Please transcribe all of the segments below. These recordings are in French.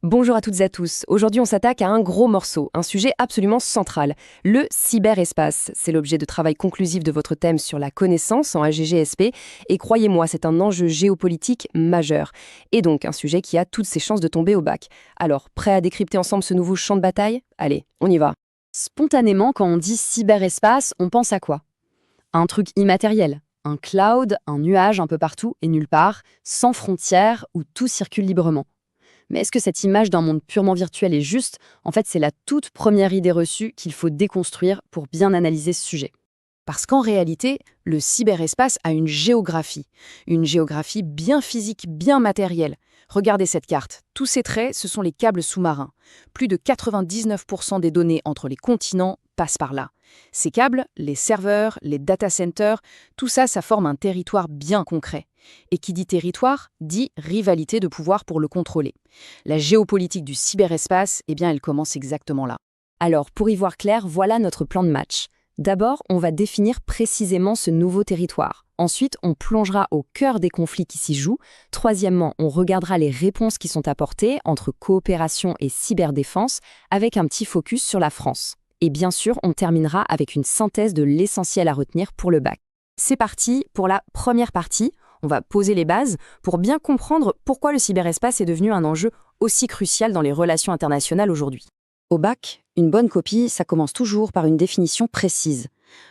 Bonjour à toutes et à tous. Aujourd'hui, on s'attaque à un gros morceau, un sujet absolument central, le cyberespace. C'est l'objet de travail conclusif de votre thème sur la connaissance en AGGSP. Et croyez-moi, c'est un enjeu géopolitique majeur. Et donc, un sujet qui a toutes ses chances de tomber au bac. Alors, prêt à décrypter ensemble ce nouveau champ de bataille? Allez, on y va. Spontanément, quand on dit cyberespace, on pense à quoi? Un truc immatériel, un cloud, un nuage un peu partout et nulle part, sans frontières, où tout circule librement. Mais est-ce que cette image d'un monde purement virtuel est juste? En fait, c'est la toute première idée reçue qu'il faut déconstruire pour bien analyser ce sujet. Parce qu'en réalité, le cyberespace a une géographie bien physique, bien matérielle. Regardez cette carte. Tous ces traits, ce sont les câbles sous-marins. Plus de 99% des données entre les continents passent par là. Ces câbles, les serveurs, les data centers, tout ça, ça forme un territoire bien concret. Et qui dit territoire, dit rivalité de pouvoir pour le contrôler. La géopolitique du cyberespace, eh bien, elle commence exactement là. Alors, pour y voir clair, voilà notre plan de match. D'abord, on va définir précisément ce nouveau territoire. Ensuite, on plongera au cœur des conflits qui s'y jouent. Troisièmement, on regardera les réponses qui sont apportées entre coopération et cyberdéfense, avec un petit focus sur la France. Et bien sûr, on terminera avec une synthèse de l'essentiel à retenir pour le bac. C'est parti pour la première partie. On va poser les bases pour bien comprendre pourquoi le cyberespace est devenu un enjeu aussi crucial dans les relations internationales aujourd'hui. Au bac, une bonne copie, ça commence toujours par une définition précise.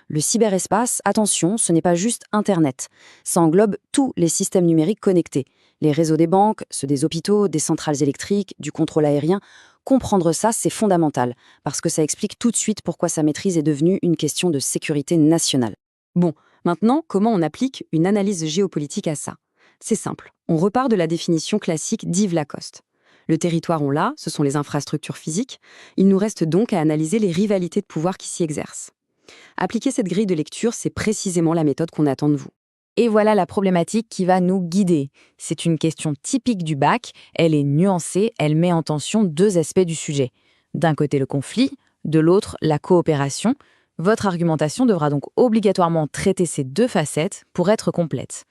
Le cyberespace, attention, ce n'est pas juste Internet. Ça englobe tous les systèmes numériques connectés. Les réseaux des banques, ceux des hôpitaux, des centrales électriques, du contrôle aérien. Comprendre ça, c'est fondamental, parce que ça explique tout de suite pourquoi sa maîtrise est devenue une question de sécurité nationale. Bon, maintenant, comment on applique une analyse géopolitique à ça? C'est simple, on repart de la définition classique d'Yves Lacoste. Le territoire, on l'a, ce sont les infrastructures physiques. Il nous reste donc à analyser les rivalités de pouvoir qui s'y exercent. Appliquer cette grille de lecture, c'est précisément la méthode qu'on attend de vous. Et voilà la problématique qui va nous guider. C'est une question typique du bac, elle est nuancée, elle met en tension deux aspects du sujet. D'un côté le conflit, de l'autre la coopération. Votre argumentation devra donc obligatoirement traiter ces deux facettes pour être complète.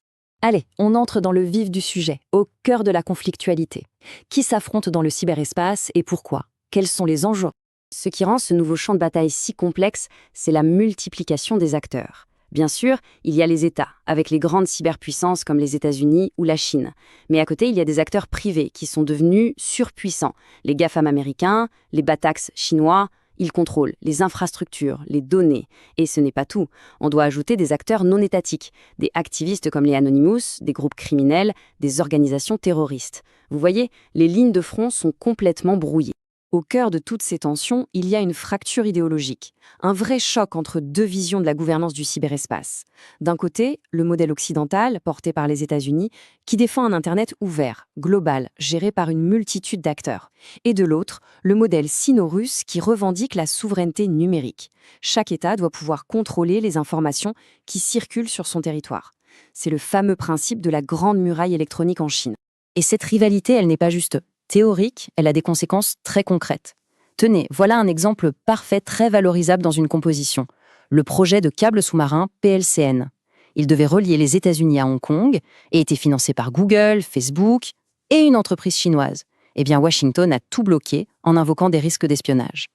Allez, on entre dans le vif du sujet, au cœur de la conflictualité. Qui s'affronte dans le cyberespace et pourquoi? Quels sont les enjeux? Ce qui rend ce nouveau champ de bataille si complexe, c'est la multiplication des acteurs. Bien sûr, il y a les États, avec les grandes cyberpuissances comme les États-Unis ou la Chine. Mais à côté, il y a des acteurs privés qui sont devenus surpuissants. Les GAFAM américains, les Batax chinois. Ils contrôlent les infrastructures, les données. Et ce n'est pas tout. On doit ajouter des acteurs non étatiques, des activistes comme les Anonymous, des groupes criminels, des organisations terroristes. Vous voyez, les lignes de front sont complètement brouillées. Au cœur de toutes ces tensions, il y a une fracture idéologique, un vrai choc entre deux visions de la gouvernance du cyberespace. D'un côté, le modèle occidental, porté par les États-Unis, qui défend un Internet ouvert, global, géré par une multitude d'acteurs. Et de l'autre, le modèle sino-russe qui revendique la souveraineté numérique. Chaque État doit pouvoir contrôler les informations qui circulent sur son territoire. C'est le fameux principe de la grande muraille électronique en Chine. Et cette rivalité, elle n'est pas juste théorique, elle a des conséquences très concrètes. Tenez, voilà un exemple parfait, très valorisable dans une composition. Le projet de câble sous-marin PLCN. Il devait relier les États-Unis à Hong Kong et était financé par Google, Facebook et une entreprise chinoise. Eh bien, Washington a tout bloqué en invoquant des risques d'espionnage.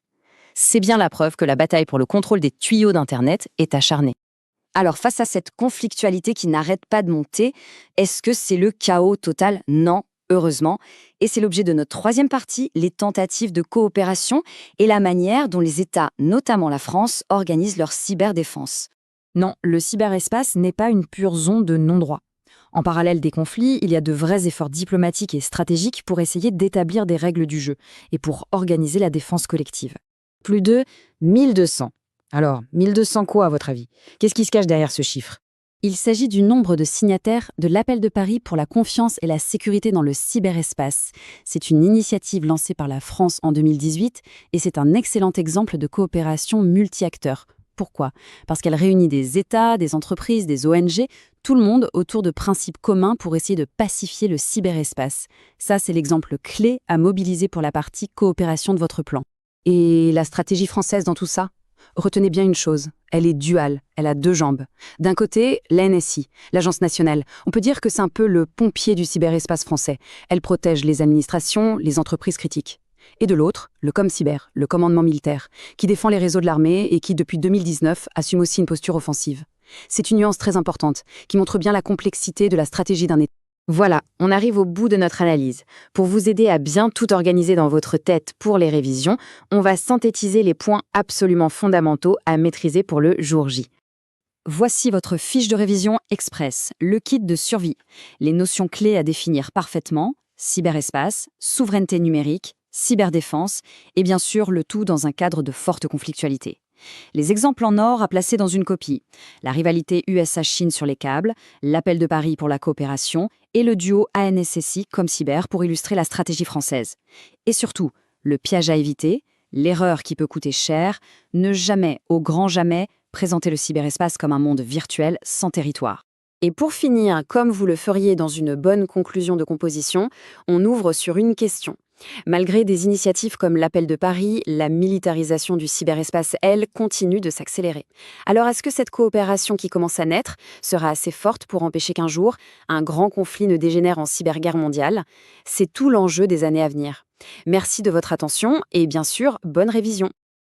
C'est bien la preuve que la bataille pour le contrôle des tuyaux d'Internet est acharnée. Alors, face à cette conflictualité qui n'arrête pas de monter, est-ce que c'est le chaos total? Non. Heureusement, et c'est l'objet de notre troisième partie, les tentatives de coopération et la manière dont les États, notamment la France, organisent leur cyberdéfense. Non, le cyberespace n'est pas une pure zone de non-droit. En parallèle des conflits, il y a de vrais efforts diplomatiques et stratégiques pour essayer d'établir des règles du jeu et pour organiser la défense collective. Plus de 1200. Alors, 1200 quoi à votre avis? Qu'est-ce qui se cache derrière ce chiffre? Il s'agit du nombre de signataires de l'Appel de Paris pour la confiance et la sécurité dans le cyberespace. C'est une initiative lancée par la France en 2018 et c'est un excellent exemple de coopération multi-acteurs. Pourquoi? Parce qu'elle réunit des États, des entreprises, des ONG, tout le monde autour de principes communs pour essayer de pacifier le cyberespace. Ça, c'est l'exemple clé à mobiliser pour la partie coopération de votre plan. Et la stratégie française dans tout ça? Retenez bien une chose, elle est duale, elle a deux jambes. D'un côté, l'ANSI, l'Agence nationale. On peut dire que c'est un peu le pompier du cyberespace français. Elle protège les administrations, les entreprises critiques. Et de l'autre, le ComCyber, le commandement militaire, qui défend les réseaux de l'armée et qui, depuis 2019, assume aussi une posture offensive. C'est une nuance très importante, qui montre bien la complexité de la stratégie d'un État. Voilà, on arrive au bout de notre analyse. Pour vous aider à bien tout organiser dans votre tête pour les révisions, on va synthétiser les points absolument fondamentaux à maîtriser pour le jour J. Voici votre fiche de révision express, le kit de survie. Les notions clés à définir parfaitement: cyberespace, souveraineté numérique, cyberdéfense, et bien sûr le tout dans un cadre de forte conflictualité. Les exemples en or à placer dans une copie: la rivalité USA-Chine sur les câbles, l'appel de Paris pour la coopération et le duo ANSSI comme cyber pour illustrer la stratégie française. Et surtout, le piège à éviter, l'erreur qui peut coûter cher: ne jamais, au grand jamais, présenter le cyberespace comme un monde virtuel sans territoire. Et pour finir, comme vous le feriez dans une bonne conclusion de composition, on ouvre sur une question. Malgré des initiatives comme l'appel de Paris, la militarisation du cyberespace, elle, continue de s'accélérer. Alors est-ce que cette coopération qui commence à naître sera assez forte pour empêcher qu'un jour, un grand conflit ne dégénère en cyberguerre mondiale? C'est tout l'enjeu des années à venir. Merci de votre attention et bien sûr, bonne révision.